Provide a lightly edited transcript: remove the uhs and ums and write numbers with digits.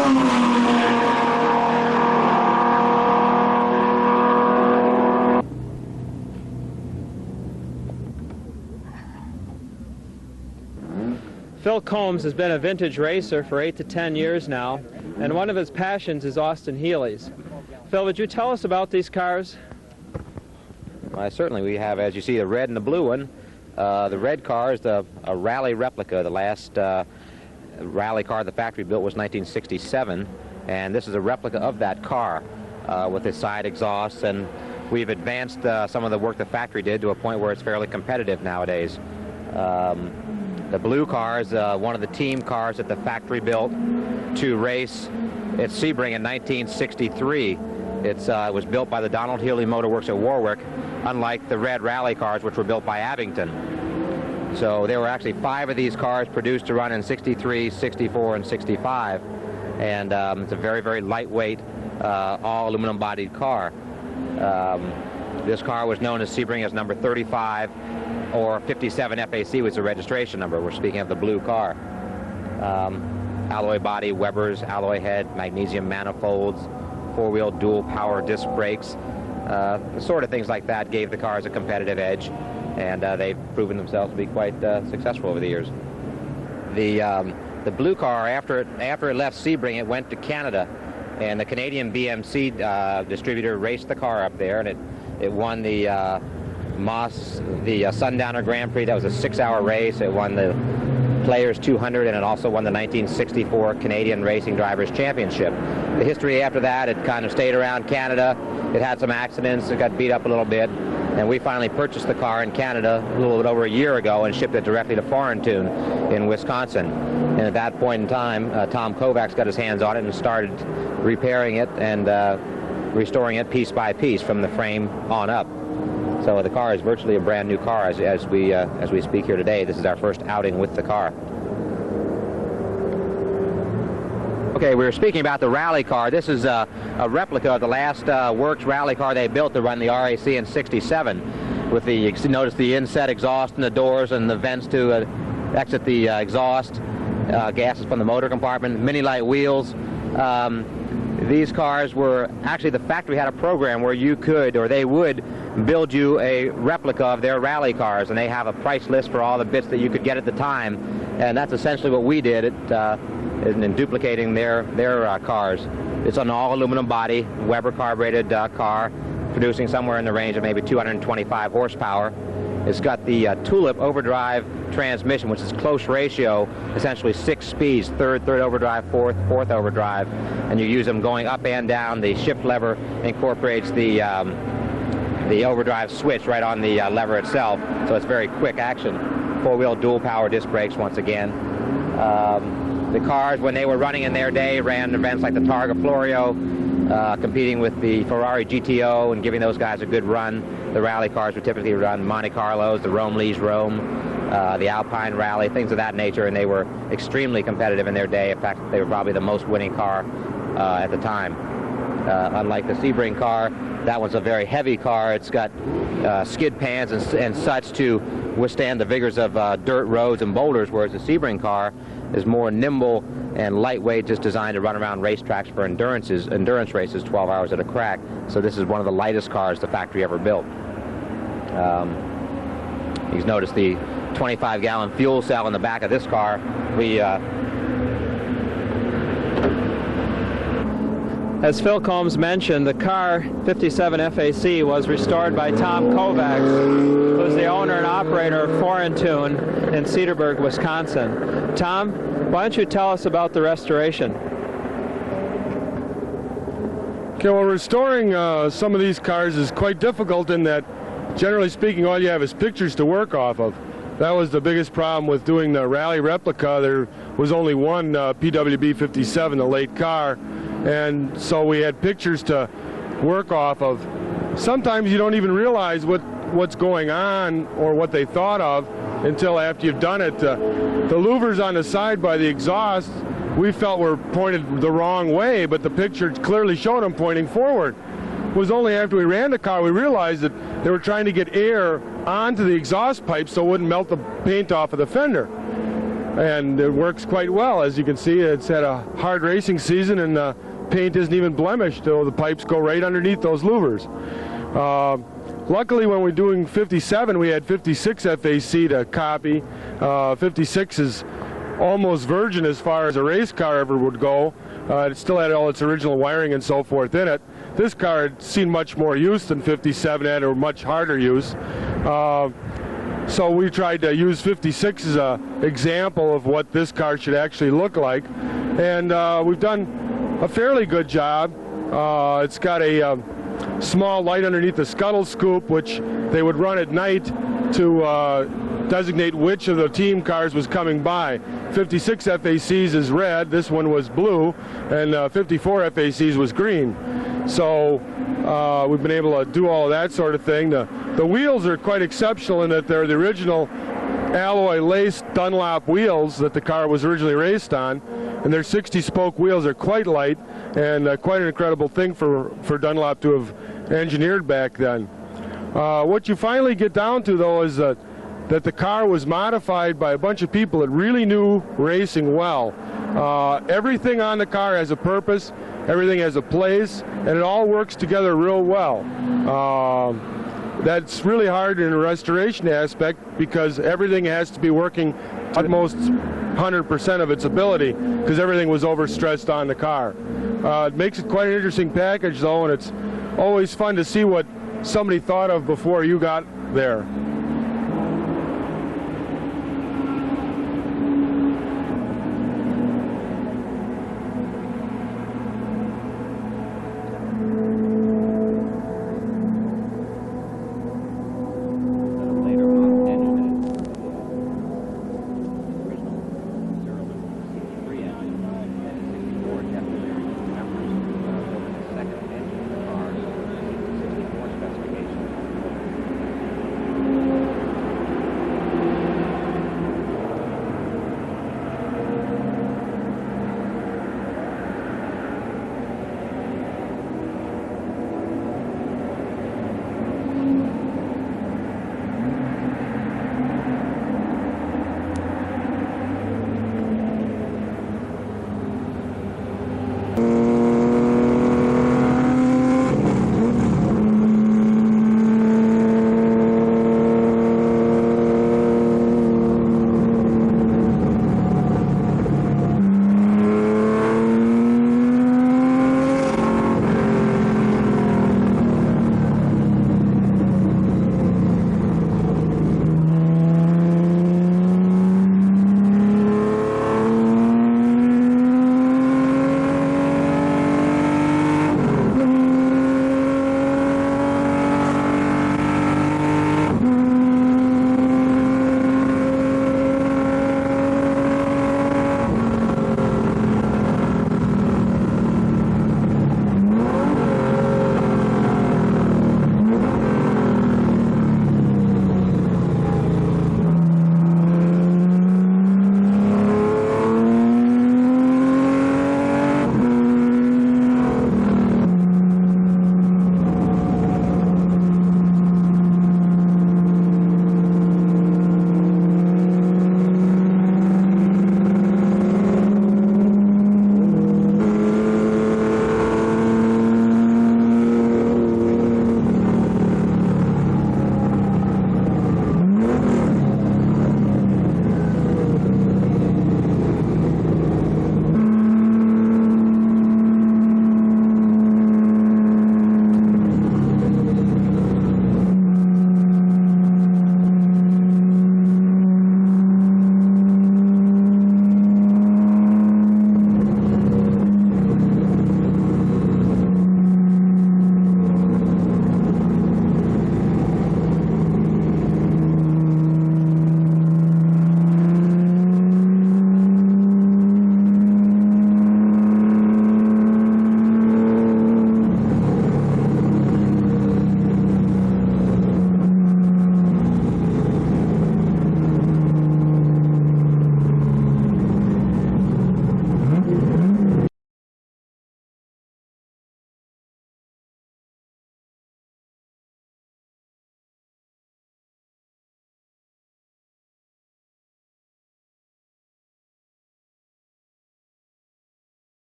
Phil Coombs has been a vintage racer for 8 to 10 years now, and one of his passions is Austin Healeys. Phil, would you tell us about these cars? Well, certainly. We have, as you see, the red and the blue one. The red car is a Rally Replica. The last rally car the factory built was 1967, and this is a replica of that car with its side exhausts, and we've advanced some of the work the factory did to a point where it's fairly competitive nowadays. The blue car is one of the team cars that the factory built to race at Sebring in 1963. It was built by the Donald Healey Motor Works at Warwick, unlike the red rally cars, which were built by Abington. So there were actually 5 of these cars produced to run in 63, 64, and 65. And it's a very, very lightweight, all aluminum-bodied car. This car was known as Sebring as number 35, or 57 FAC was the registration number. We're speaking of the blue car. Alloy body, Weber's, alloy head, magnesium manifolds, 4-wheel dual power disc brakes. The sort of things like that gave the cars a competitive edge, and they've proven themselves to be quite successful over the years. The blue car, after it left Sebring, it went to Canada, and the Canadian BMC distributor raced the car up there, and it won the Sundowner Grand Prix. That was a 6-hour race. It won the Players 200, and it also won the 1964 Canadian Racing Drivers Championship. The history after that, it kind of stayed around Canada. It had some accidents. It got beat up a little bit, and we finally purchased the car in Canada a little bit over a year ago and shipped it directly to Fourintune in Wisconsin. And at that point in time, Tom Kovacs got his hands on it and started repairing it and restoring it piece by piece from the frame on up. So the car is virtually a brand new car as we speak here today. This is our first outing with the car. Okay, we were speaking about the rally car. This is a replica of the last works rally car they built to run the RAC in '67. With the, notice the inset exhaust and the doors and the vents to exit the exhaust, gases from the motor compartment, mini light wheels. These cars were actually, the factory had a program where you could, or they would, build you a replica of their rally cars, and they have a price list for all the bits that you could get at the time, and that's essentially what we did in duplicating their cars. It's an all aluminum body, Weber carbureted car, producing somewhere in the range of maybe 225 horsepower. It's got the Tulip overdrive transmission, which is close ratio, essentially 6 speeds, third overdrive, fourth overdrive, and you use them going up and down. The shift lever incorporates the overdrive switch right on the lever itself, so it's very quick action. 4-wheel dual power disc brakes once again. The cars, when they were running in their day, ran events like the Targa Florio, competing with the Ferrari GTO and giving those guys a good run. The rally cars would typically run Monte Carlos, the Rome-Lees Rome, the Alpine Rally, things of that nature, and they were extremely competitive in their day. In fact, they were probably the most winning car at the time. Unlike the Sebring car, that one's a very heavy car. It's got skid pans and such to withstand the vigors of dirt roads and boulders, whereas the Sebring car is more nimble and lightweight, just designed to run around racetracks for endurance races 12 hours at a crack. So this is one of the lightest cars the factory ever built. You can notice the 25-gallon fuel cell in the back of this car. As Phil Coombs mentioned, the car 57 FAC was restored by Tom Kovacs, who's the owner and operator of Fourintune in Cedarburg, Wisconsin. Tom, why don't you tell us about the restoration? Okay, well, restoring some of these cars is quite difficult in that, generally speaking, all you have is pictures to work off of. That was the biggest problem with doing the Rally Replica. There was only one PWB 57, the late car, and so we had pictures to work off of. Sometimes you don't even realize what's going on or what they thought of until after you've done it. The louvers on the side by the exhaust we felt were pointed the wrong way, but the picture clearly showed them pointing forward. It was only after we ran the car we realized that they were trying to get air onto the exhaust pipe so it wouldn't melt the paint off of the fender. and it works quite well. As you can see, it's had a hard racing season, and the paint isn't even blemished, so the pipes go right underneath those louvers. Luckily, when we're doing 57, we had 56 FAC to copy. 56 is almost virgin as far as a race car ever would go. It still had all its original wiring and so forth in it. This car had seen much more use than 57 had, or much harder use. So we tried to use 56 as an example of what this car should actually look like. And we've done a fairly good job. It's got a small light underneath the scuttle scoop, which they would run at night to designate which of the team cars was coming by. 56 FACs is red, this one was blue, and 54 FACs was green. So we've been able to do all of that sort of thing. The wheels are quite exceptional in that they're the original alloy laced Dunlop wheels that the car was originally raced on, and their 60-spoke wheels are quite light, and quite an incredible thing for Dunlop to have engineered back then. What you finally get down to, though, is that the car was modified by a bunch of people that really knew racing well. Everything on the car has a purpose, everything has a place, and it all works together real well. That's really hard in a restoration aspect because everything has to be working utmost 100% of its ability because everything was overstressed on the car. It makes it quite an interesting package, though, and it's always fun to see what somebody thought of before you got there.